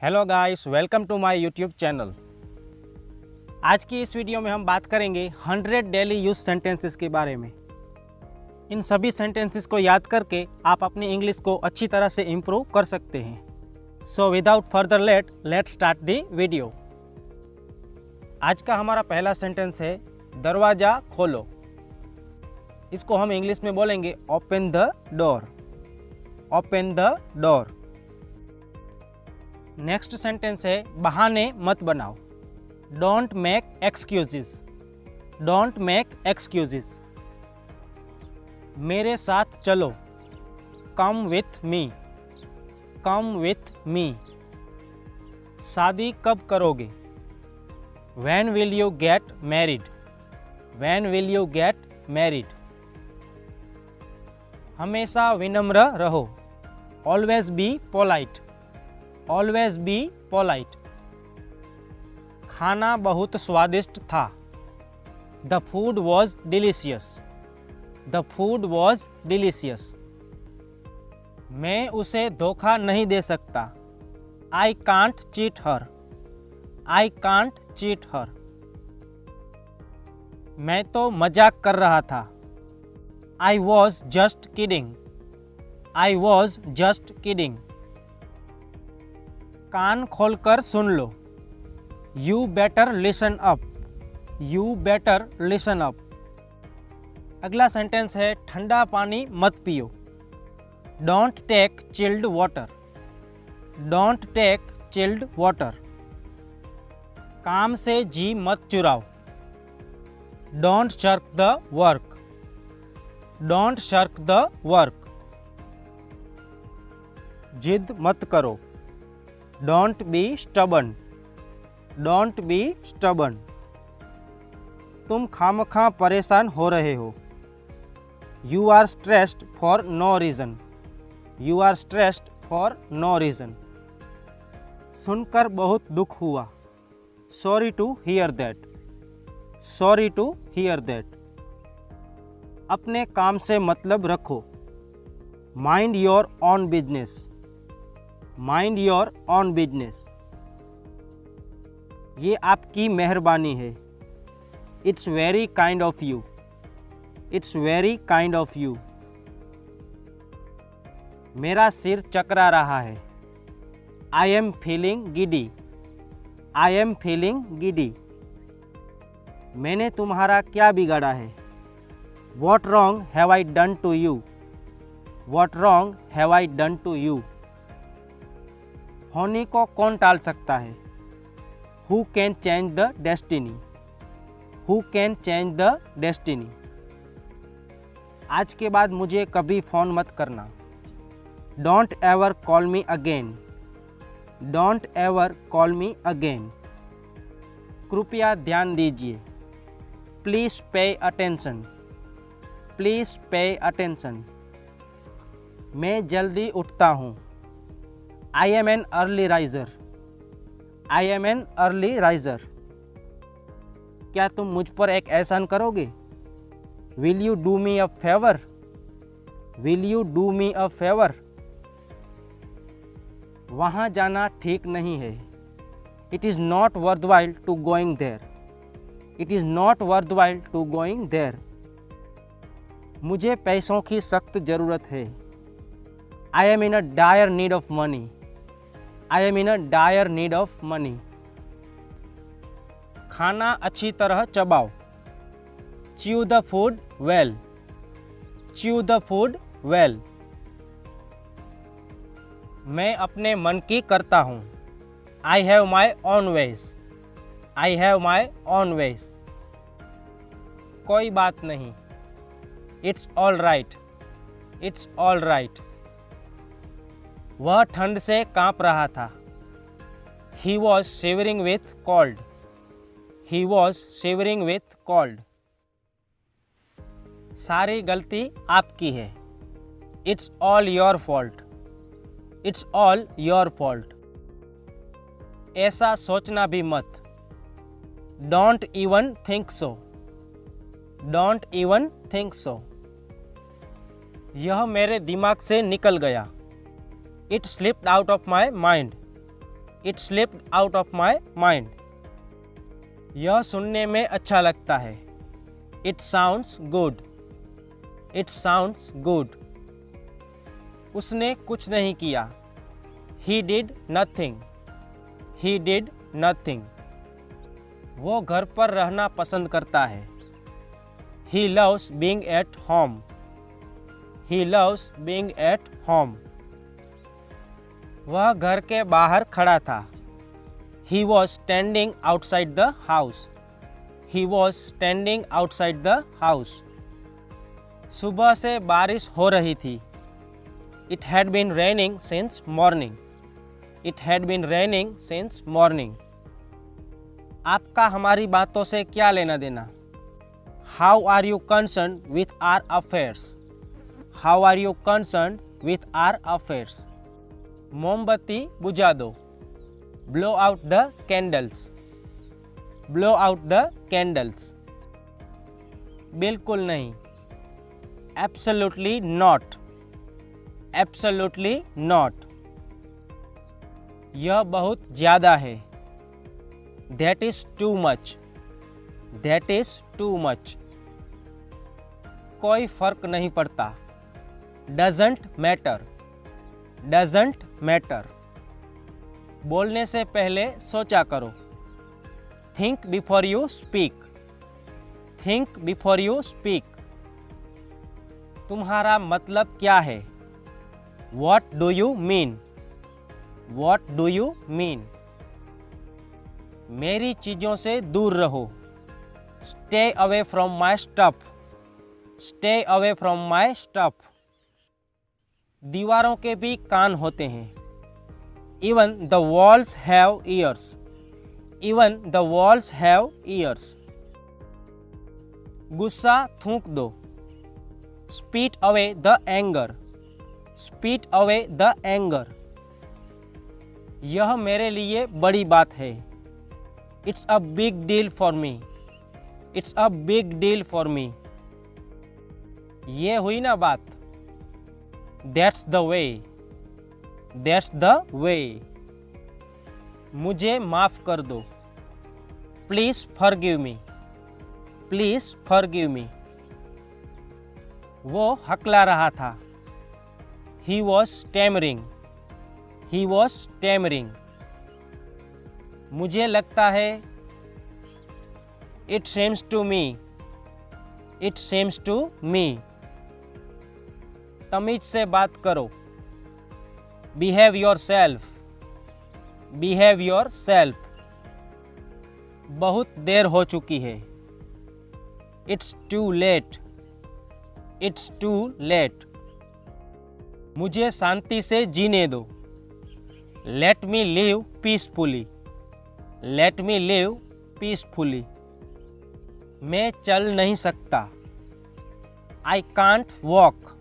Hello guys, welcome to my YouTube channel. आज की इस वीडियो में हम बात करेंगे 100 डेली यूज सेंटेंसेस के बारे में। इन सभी सेंटेंसेस को याद करके आप अपनी इंग्लिश को अच्छी तरह से इम्प्रूव कर सकते हैं। So without further let start the video. आज का हमारा पहला सेंटेंस है दरवाज़ा खोलो। इसको हम इंग्लिश में बोलेंगे open the door. Open the door. Next sentence है बहाने मत बनाओ। Don't make excuses. Don't make excuses. मेरे साथ चलो। Come with me. Come with me. शादी कब करोगे? When will you get married? When will you get married. हमेशा विनम्र रहो। Always be polite. Always be polite. खाना बहुत स्वादिष्ट था। The food was delicious. The food was delicious. मैं उसे धोखा नहीं दे सकता। I can't cheat her. I can't cheat her. मैं तो मजाक कर रहा था। I was just kidding. I was just kidding. कान खोलकर सुन लो। You better listen up. You better listen up. अगला सेंटेंस है ठंडा पानी मत पियो। Don't take chilled water. Don't take chilled water. काम से जी मत चुराओ। Don't shirk the work. Don't shirk the work. जिद मत करो। Don't be stubborn. Don't be stubborn. तुम खामखा परेशान हो रहे हो। You are stressed for no reason. You are stressed for no reason. सुनकर बहुत दुख हुआ। Sorry to hear that. Sorry to hear that. अपने काम से मतलब रखो। Mind your own business. Mind your own business. ये आपकी मेहरबानी है। It's very kind of you. It's very kind of you. मेरा सिर चकरा रहा है। I am feeling giddy. I am feeling giddy. मैंने तुम्हारा क्या बिगाड़ा है? What wrong have I done to you? What wrong have I done to you. होने को कौन टाल सकता है? Who can change the destiny? Who can change the destiny. आज के बाद मुझे कभी फ़ोन मत करना। Don't ever call me again. Don't ever call me again. कृपया ध्यान दीजिए। Please pay attention. Please pay attention. मैं जल्दी उठता हूँ। I am an early riser. I am an early riser. क्या तुम मुझ पर एक एहसान करोगे? Will you do me a favour? Will you do me a favour. वहाँ जाना ठीक नहीं है। It is not worthwhile to going there. It is not worthwhile to going there. मुझे पैसों की सख्त ज़रूरत है। I am in a dire need of money. I am in a dire need of money. खाना अच्छी तरह चबाओ। Chew the food well. Chew the food well. मैं अपने मन की करता हूँ। I have my own ways. I have my own ways. कोई बात नहीं। It's all right. It's all right. वह ठंड से कांप रहा था। He was shivering with cold. He was shivering with cold. सारी गलती आपकी है। It's all your fault. It's all your fault. ऐसा सोचना भी मत। Don't even think so. Don't even think so. यह मेरे दिमाग से निकल गया। It slipped out of my mind. It slipped out of my mind. यह सुनने में अच्छा लगता है। It sounds good. It sounds good. उसने कुछ नहीं किया। He did nothing. He did nothing. वो घर पर रहना पसंद करता है। He loves being at home. He loves being at home. वह घर के बाहर खड़ा था। He was standing outside the house. He was standing outside the house. सुबह से बारिश हो रही थी। It had been raining since morning. It had been raining since morning. आपका हमारी बातों से क्या लेना देना? How are you concerned with our affairs? How are you concerned with our affairs? मोमबत्ती बुझा दो। Blow out the candles. Blow out the candles. बिल्कुल नहीं। Absolutely not. Absolutely not. यह बहुत ज़्यादा है। That is too much. That is too much. कोई फर्क नहीं पड़ता। Doesn't matter. Doesn't matter. बोलने से पहले सोचा करो। Think before you speak. Think before you speak. तुम्हारा मतलब क्या है? What do you mean? What do you mean? मेरी चीज़ों से दूर रहो। Stay away from my stuff. Stay away from my stuff. दीवारों के भी कान होते हैं। Even the walls have ears. Even the walls have ears. गुस्सा थूक दो। Spit away the anger. Spit away the anger. यह मेरे लिए बड़ी बात है। It's a big deal for me. It's a big deal for me. ये हुई ना बात। That's the way. That's the way. मुझे माफ़ कर दो। Please forgive me. Please forgive me. वो हकला रहा था। He was stammering. He was stammering. मुझे लगता है। It seems to me. It seems to me. तमीज से बात करो। Behave yourself. Behave yourself. बहुत देर हो चुकी है। It's too late. It's too late. मुझे शांति से जीने दो। Let me live peacefully. Let me live peacefully. मैं चल नहीं सकता। I can't walk.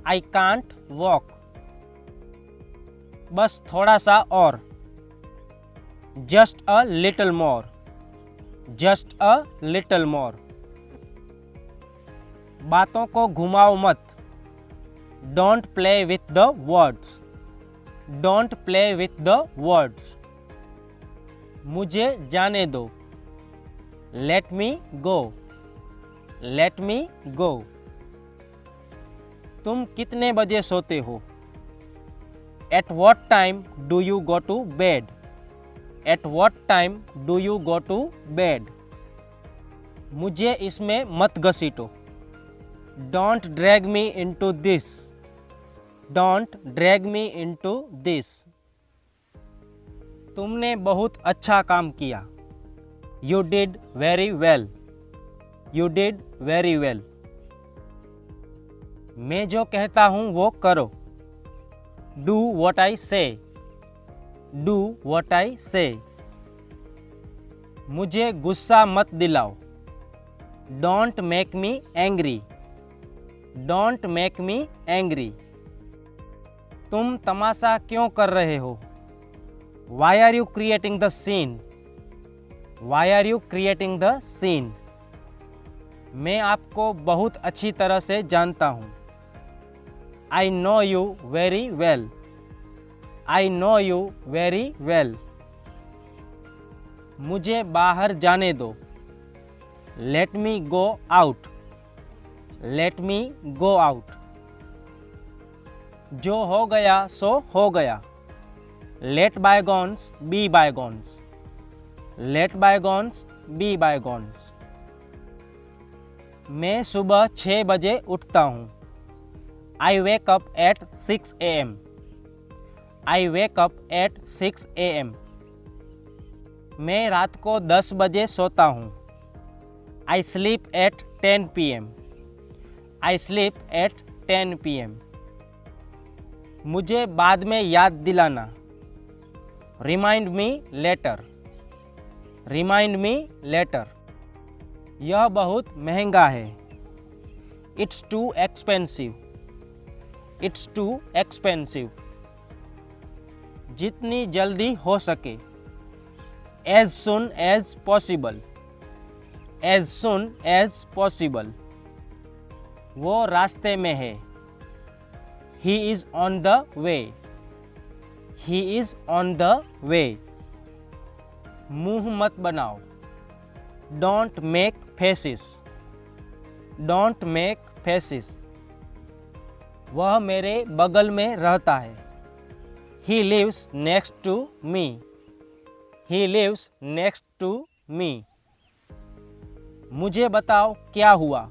I can't walk. बस थोड़ा सा और। Just a little more. Just a little more. बातों को घुमाओ मत। Don't play with the words. Don't play with the words. मुझे जाने दो। Let me go. Let me go. तुम कितने बजे सोते हो? At what time do you go to bed? At what time do you go to bed? मुझे इसमें मत घसीटो। Don't drag me into this. Don't drag me into this. तुमने बहुत अच्छा काम किया। You did very well. You did very well. मैं जो कहता हूँ वो करो। Do what I say. Do what I say. मुझे गुस्सा मत दिलाओ। Don't make me angry. Don't make me angry. तुम तमाशा क्यों कर रहे हो? Why are you creating the scene? Why are you creating the scene? मैं आपको बहुत अच्छी तरह से जानता हूँ। I know you very well. I know you very well. मुझे बाहर जाने दो। Let me go out. Let me go out. जो हो गया सो हो गया। Let bygones be bygones. Let bygones be bygones. मैं सुबह 6 बजे उठता हूँ। I wake up at 6 AM। I wake up at 6 AM। मैं रात को 10 बजे सोता हूँ। I sleep at 10 PM। I sleep at 10 PM। मुझे बाद में याद दिलाना। Remind me later. Remind me later. यह बहुत महंगा है। It's too expensive. It's too expensive. जितनी जल्दी हो सके। As soon as possible. As soon as possible. वो रास्ते में है। He is on the way. He is on the way. मुंह मत बनाओ। Don't make faces. Don't make faces. वह मेरे बगल में रहता है। He lives next to me. He lives next to me. मुझे बताओ क्या हुआ।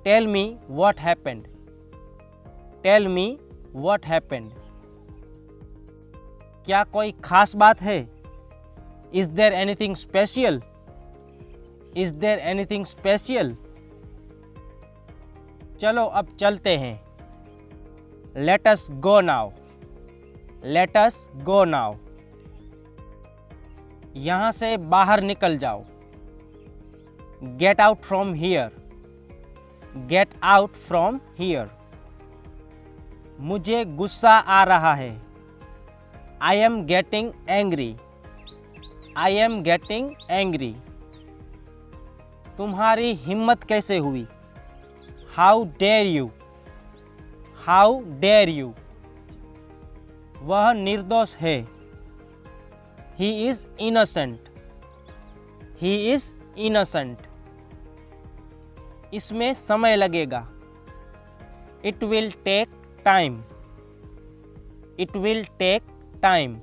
Tell me what happened. Tell me what happened. क्या कोई खास बात है। Is there anything special. Is there anything special. चलो अब चलते हैं। Let us go now. Let us go now. यहाँ से बाहर निकल जाओ। Get out from here. Get out from here. मुझे गुस्सा आ रहा है। I am getting angry. I am getting angry. तुम्हारी हिम्मत कैसे हुई। How dare you. How dare you. वह निर्दोष है। He is innocent. He is innocent. इसमें समय लगेगा। It will take time. It will take time.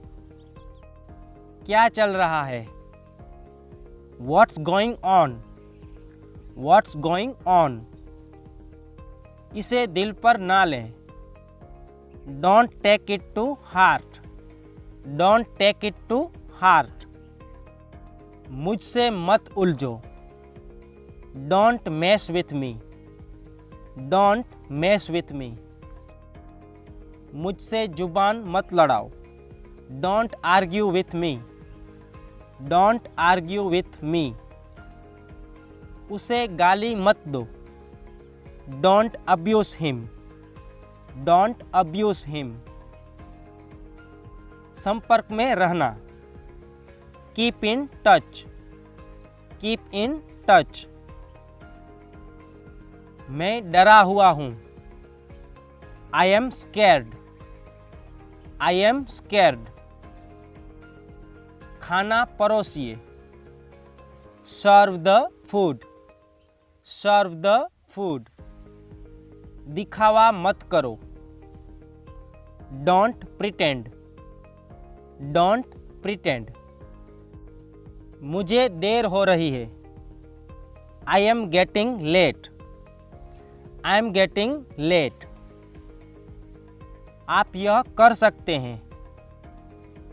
क्या चल रहा है। What's going on. What's going on. इसे दिल पर ना लें। Don't take it to heart. Don't take it to heart. मुझसे मत उलझो। Don't mess with me. Don't mess with me. मुझसे जुबान मत लड़ाओ। Don't argue with me. Don't argue with me. उसे गाली मत दो। Don't abuse him. Don't abuse him. संपर्क में रहना। Keep in touch. Keep in touch. मैं डरा हुआ हूँ। I am scared. I am scared. खाना परोसिए। Serve the food. Serve the food. दिखावा मत करो। Don't pretend. Don't pretend. मुझे देर हो रही है। I am getting late. I am getting late. आप यह कर सकते हैं।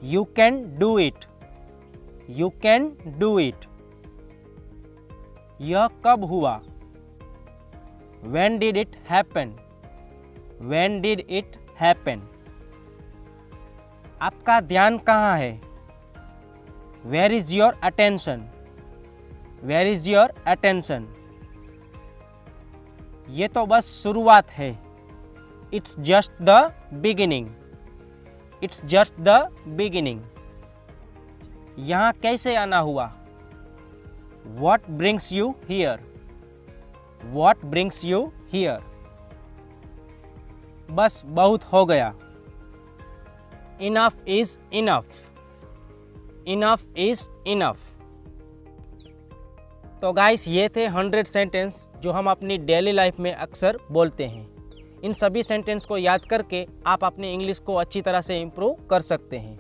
You can do it. You can do it. यह कब हुआ। When did it happen? When did it happen? आपका ध्यान कहाँ है। Where is your attention? Where is your attention? ये तो बस शुरुआत है। It's just the beginning. It's just the beginning. यहाँ कैसे आना हुआ। What brings you here? What brings you here? बस बहुत हो गया। Enough is enough, enough is enough. तो गाइस ये थे 100 सेंटेंस जो हम अपनी डेली लाइफ में अक्सर बोलते हैं। इन सभी सेंटेंस को याद करके आप अपनी इंग्लिश को अच्छी तरह से इम्प्रूव कर सकते हैं।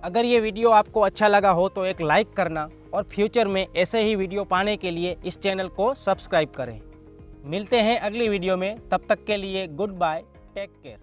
अगर ये वीडियो आपको अच्छा लगा हो तो एक लाइक करना और फ्यूचर में ऐसे ही वीडियो पाने के लिए इस चैनल को सब्सक्राइब करें। मिलते हैं अगली वीडियो में, तब तक के लिए गुड बाय, टेक केयर।